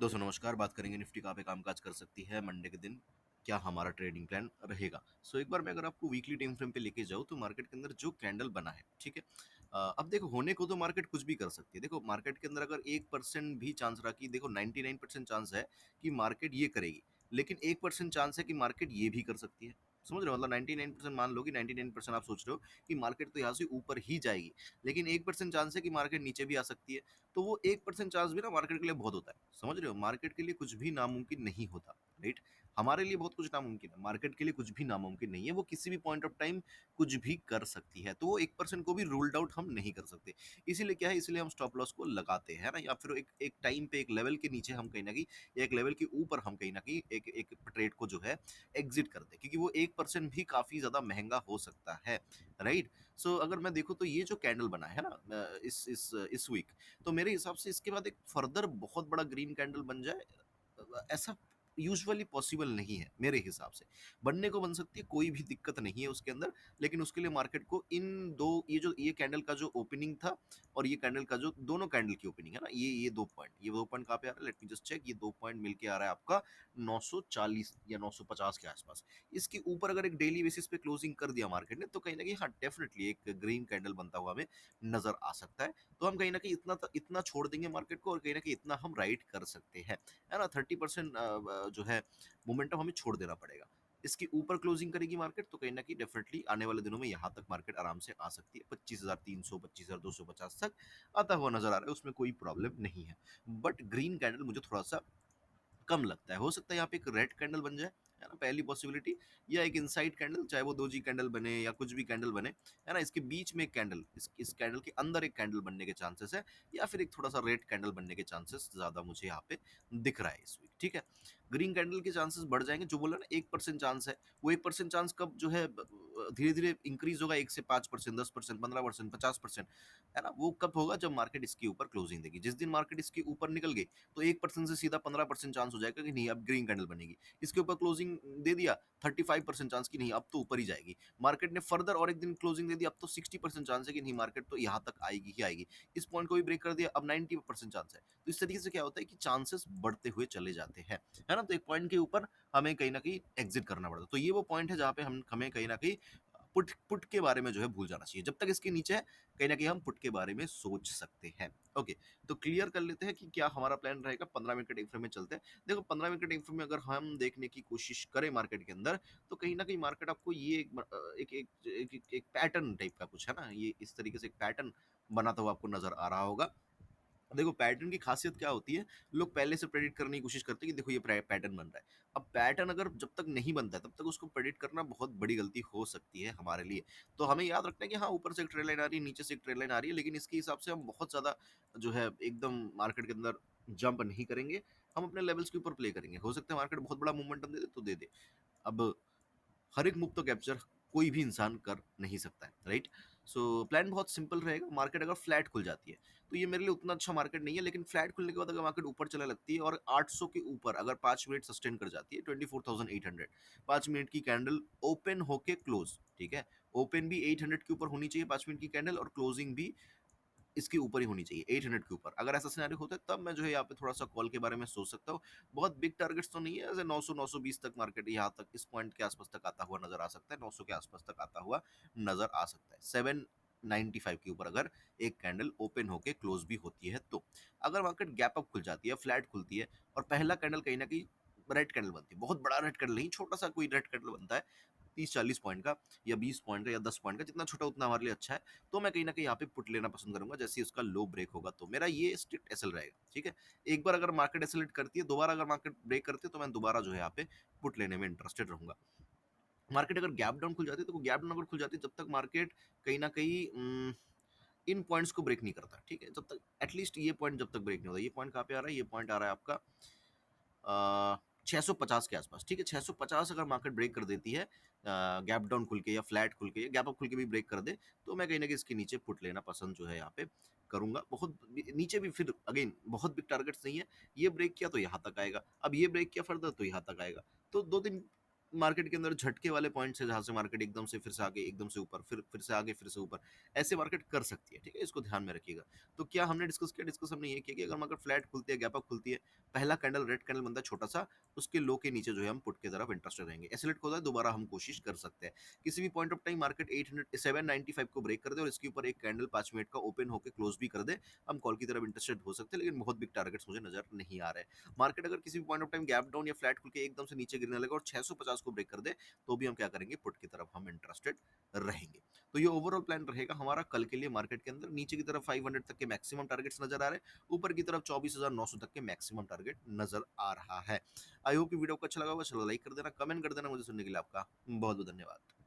दोस्तों नमस्कार, बात करेंगे निफ्टी कहाँ पे कामकाज कर सकती है मंडे के दिन, क्या हमारा ट्रेडिंग प्लान रहेगा। एक बार मैं अगर आपको वीकली टाइम फ्रेम पे लेके जाऊँ तो मार्केट के अंदर जो कैंडल बना है, ठीक है। अब देखो होने को तो मार्केट कुछ भी कर सकती है। देखो मार्केट के अंदर अगर 1% भी चांस रहा कि देखो 99% चांस है कि मार्केट ये करेगी, लेकिन 1% चांस है कि मार्केट ये भी कर सकती है। समझ रहे हो? मतलब 99% मान लो कि 99% आप सोच रहे हो कि मार्केट तो यहाँ से ऊपर ही जाएगी, लेकिन 1% चांस है कि मार्केट नीचे भी आ सकती है। तो वो 1% चांस भी ना मार्केट के लिए बहुत होता है। समझ रहे हो? मार्केट के लिए कुछ भी नामुमकिन नहीं होता, राइट? हमारे लिए बहुत कुछ नामुमकिन है, मार्केट के लिए कुछ भी नामुमकिन नहीं है। वो किसी भी पॉइंट ऑफ टाइम कुछ भी कर सकती है। तो वो 1% को भी रूल्ड आउट हम नहीं कर सकते। इसीलिए क्या है, इसीलिए हम स्टॉप लॉस को लगाते हैं ना, या फिर एक एक टाइम पे एक लेवल के नीचे हम कहीं न कहीं, या एक लेवल के ऊपर हम कहीं न कहीं एक एक ट्रेड को जो है एग्ज़िट कर दें, क्योंकि वो 1% भी काफ़ी ज़्यादा महँगा हो सकता है, राइट? अगर मैं देखूँ तो ये जो कैंडल बना है ना इस वीक, तो मेरे हिसाब से इसके बाद एक फर्दर बहुत बड़ा ग्रीन कैंडल बन जाए, ऐसा यूजुअली पॉसिबल नहीं है मेरे हिसाब से। बनने को बन सकती है, कोई भी दिक्कत नहीं है उसके अंदर, लेकिन उसके लिए मार्केट को इन दो, ये कैंडल का जो ओपनिंग था और ये कैंडल का जो दोनों कैंडल की ओपनिंग है ना, ये दो पॉइंट कहाँ पे आ रहा है, लेट मी जस्ट चेक। ये 2 पॉइंट मिलके आ रहा है आपका 940 या 950 के आसपास। इसके ऊपर अगर एक डेली बेसिस पे क्लोजिंग कर दिया मार्केट ने, तो कहीं ना कहीं हाँ डेफिनेटली एक ग्रीन कैंडल बनता हुआ हमें नजर आ सकता है। तो हम कहीं न कहीं इतना छोड़ देंगे मार्केट को, और कहीं न कहीं इतना हम राइड कर सकते हैं, है ना? 30% जो है मोमेंटम हमें छोड़ देना पड़ेगा। इसके ऊपर क्लोजिंग करेगी मार्केट, तो कहीं न कहीं डेफिनिटली आने वाले दिनों में यहाँ तक मार्केट आराम से आ सकती है। 25,300 25,250 तक आता हुआ नज़र आ रहा है, उसमें कोई प्रॉब्लम नहीं है। बट ग्रीन कैंडल मुझे थोड़ा-सा कम लगता है। हो सकता है यहाँ पे एक रेड कैंडल बन जाए, है ना? पहली पॉसिबिलिटी, या एक इनसाइड कैंडल, चाहे वो दोजी कैंडल बने या कुछ भी कैंडल बने, है ना? इसके बीच में एक कैंडल, इस कैंडल के अंदर एक कैंडल बनने के चांसेस है, या फिर एक थोड़ा-सा रेड कैंडल बनने के चांसेस ज़्यादा मुझे यहाँ पे दिख रहा है इस वीक, ठीक है? ग्रीन कैंडल के चांसेस बढ़ जाएँगे, जो बोला ना 1% चांस है, वो 1% चांस कब जो है धीरे-धीरे इंक्रीज़ होगा, 1 से 5%, 10%, 15%, 50%, है ना? वो कब होगा, जब मार्केट इसके ऊपर क्लोजिंग देगी। जिस दिन मार्केट इसके ऊपर निकल गई, तो 1% से सीधा 15% चांस हो जाएगा कि नहीं, अब ग्रीन कैंडल बनेगी। इसके ऊपर क्लोजिंग दे दिया, 35% चांस कि नहीं, अब तो ऊपर ही जाएगी। मार्केट ने फर्दर और एक दिन क्लोजिंग दे दी, अब तो 60% चांस है कि नहीं, मार्केट तो यहाँ तक आएगी ही आएगी। इस पॉइंट को भी ब्रेक कर दिया, अब 90% चांस है। तो इस तरीके से क्या होता है कि चांसेस बढ़ते हुए चले जाते हैं, है ना? तो एक पॉइंट के ऊपर हमें कहीं न कहीं एग्ज़िट करना पड़ता है। तो ये वो पॉइंट है जहाँ पे हमें कहीं न कहीं पुट पुट के बारे में जो है भूल जाना चाहिए। जब तक इसके नीचे है, कहीं न कहीं हम पुट के बारे में सोच सकते हैं। ओके, तो क्लियर कर लेते हैं कि क्या हमारा प्लान रहेगा। 15 मिनट के टाइम फ्रेम में चलते हैं। देखो 15 मिनट के टाइम फ्रेम में अगर हम देखने की कोशिश करें मार्केट के अंदर, तो कहीं न कहीं मार्केट आपको ये एक पैटर्न टाइप का कुछ है ना, ये इस तरीके से एक पैटर्न बनाता हुआ आपको नज़र आ रहा होगा। देखो पैटर्न की खासियत क्या होती है, लोग पहले से प्रेडिक्ट करने की कोशिश करते हैं कि देखो ये पैटर्न बन रहा है। अब पैटर्न अगर जब तक नहीं बनता है, तब तक उसको प्रेडिक्ट करना बहुत बड़ी गलती हो सकती है हमारे लिए। तो हमें याद रखना है कि हाँ, ऊपर से एक ट्रेड लाइन आ रही है, नीचे से एक ट्रेड लाइन आ रही है, लेकिन इसके हिसाब से हम बहुत ज़्यादा जो है एकदम मार्केट के अंदर जंप नहीं करेंगे। हम अपने लेवल्स के ऊपर प्ले करेंगे। हो सकता है मार्केट बहुत बड़ा मोमेंटम दे दे तो दे दे। अब हर एक मूव तो कैप्चर कोई भी इंसान कर नहीं सकता है, राइट? प्लान बहुत सिंपल रहेगा। मार्केट अगर फ्लैट खुल जाती है, तो ये मेरे लिए उतना अच्छा मार्केट नहीं है, लेकिन फ्लैट खुलने के बाद अगर मार्केट ऊपर चलने लगती है और 800 के ऊपर अगर 5 मिनट सस्टेन कर जाती है, 24,800, 5 मिनट की कैंडल ओपन होके क्लोज, ठीक है? ओपन भी 800 के ऊपर होनी चाहिए 5 मिनट की कैंडल, और क्लोजिंग भी इसके ऊपर ही होनी चाहिए 800 के ऊपर। अगर ऐसा सिनेरियो होता है, तब मैं जो है यहाँ पे थोड़ा-सा कॉल के बारे में सोच सकता हूँ। बहुत बिग टारगेट्स तो नहीं है, ऐसे 900 920 तक मार्केट यहाँ तक इस पॉइंट के आसपास तक आता हुआ नज़र आ सकता है, 900 के आसपास तक आता हुआ नज़र आ सकता है। 795 के ऊपर अगर एक कैंडल ओपन होके क्लोज़ भी होती है तो। अगर मार्केट गैप अप खुल जाती है, फ्लैट खुलती है और पहला कैंडल कहीं न कहीं रेड कैंडल बनती है, बहुत बड़ा रेड कैंडल नहीं, छोटा-सा कोई रेड कैंडल बनता है, 30-40 पॉइंट का या 20 पॉइंट का या 10 पॉइंट का, जितना छोटा उतना हमारे लिए अच्छा है। तो मैं कहीं न कहीं यहाँ पे पुट लेना पसंद करूँगा, जैसे ही उसका लो ब्रेक होगा तो। मेरा ये स्ट्रिक्ट एसएल रहेगा, ठीक है? एक बार अगर मार्केट एक्सेलरेट करती है, दोबारा अगर मार्केट ब्रेक करती है, तो मैं दोबारा जो है यहाँ पे पुट लेने में इंटरेस्टेड रहूँगा। मार्केट अगर गैप डाउन खुल जाती है, तो गैप डाउन अगर खुल जाती है, जब तक मार्केट कहीं न कहीं इन पॉइंट्स को ब्रेक नहीं करता, ठीक है? जब तक एटलीस्ट ये पॉइंट जब तक ब्रेक नहीं होता। ये पॉइंट कहाँ पे आ रहा है? ये पॉइंट आ रहा है आपका 650 के आसपास, ठीक है? 650 अगर मार्केट ब्रेक कर देती है, गैप डाउन खुल के या फ्लैट खुल के या गैप अप खुल के भी ब्रेक कर दे, तो मैं कहीं न कहीं इसके नीचे पुट लेना पसंद जो है यहाँ पे करूँगा। बहुत नीचे भी फिर अगेन बहुत बिग टारगेट्स नहीं है। ये ब्रेक किया तो यहाँ तक आएगा, अब ये ब्रेक किया फर्दर तो यहाँ तक आएगा। तो 2-3 मार्केट के अंदर झटके वाले पॉइंट्स है, जहाँ से मार्केट एकदम से फिर से आगे, एकदम से ऊपर, फिर से आगे, फिर से ऊपर, ऐसे मार्केट कर सकती है, ठीक है? इसको ध्यान में रखिएगा। तो क्या हमने डिस्कस किया? डिस्कस हमने ये किया कि अगर मार्केट फ्लैट खुलती है, गैप अप खुलती है, पहला कैंडल रेड कैंडल बनता है छोटा-सा, उसके लो के नीचे जो है हम पुट की तरफ इंटरेस्टेड रहेंगे। एसिलेट होता है, दोबारा हम कोशिश कर सकते हैं। किसी भी पॉइंट ऑफ टाइम मार्केट 800 795 को ब्रेक कर दे और इसके ऊपर एक कैंडल 5 मिनट का ओपन होके क्लोज भी कर दे, हम कॉल की तरफ इंटरेस्टेड हो सकते हैं, लेकिन बहुत बिग टारगेट्स मुझे नज़र नहीं आ रहे हैं। मार्केट अगर किसी भी point of time gap down या फ्लैट खुल के एकदम से नीचे गिरने लगे और 650 को ब्रेक कर दे, तो भी हम क्या करेंगे, पुट की तरफ हम इंटरेस्टेड रहेंगे। तो ये ओवरऑल प्लान रहेगा हमारा कल के लिए मार्केट के अंदर। नीचे की तरफ 500 तक के मैक्सिमम टारगेट्स नज़र आ रहे हैं, ऊपर की तरफ 24,900 तक के मैक्सिमम टारगेट नज़र आ रहा है। आई होप कि वीडियो आपको अच्छा लगा होगा, चलो लाइक कर देना, कमेंट कर देना। मुझे सुनने के लिए आपका बहुत-बहुत धन्यवाद।